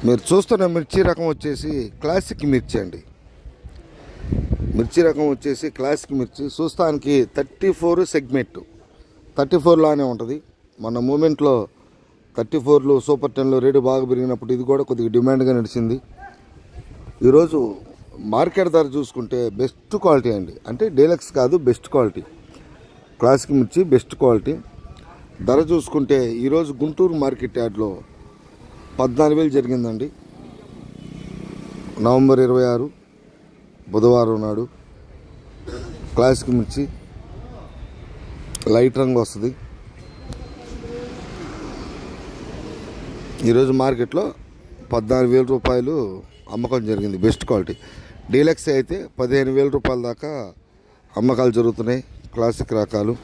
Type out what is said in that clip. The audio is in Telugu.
మీరు చూస్తున్న మిర్చి రకం వచ్చేసి క్లాసిక్ మిర్చి అండి. మిర్చి రకం వచ్చేసి క్లాసిక్ మిర్చి. చూస్తానికి 34 సెగ్మెంట్ 34లానే ఉంటుంది. మన మూమెంట్లో 34లు సూపర్ 10లో రేటు బాగా పెరిగినప్పుడు ఇది కూడా కొద్దిగా డిమాండ్గా నడిచింది. ఈరోజు మార్కెట్ ధర చూసుకుంటే బెస్ట్ క్వాలిటీ అండి. అంటే డీలక్స్ కాదు, బెస్ట్ క్వాలిటీ. క్లాసిక్ మిర్చి బెస్ట్ క్వాలిటీ. ధర చూసుకుంటే ఈరోజు గుంటూరు మార్కెట్ యార్డ్లో 14,000 జరిగిందండి. నవంబర్ 26 బుధవారం నాడు. క్లాసిక్ మిర్చి లైట్ రంగు వస్తుంది. ఈరోజు మార్కెట్లో 14,000 రూపాయలు అమ్మకం జరిగింది. Best quality. డీలక్స్ అయితే 15,000 రూపాయల దాకా అమ్మకాలు జరుగుతున్నాయి. క్లాసిక్ రకాలు.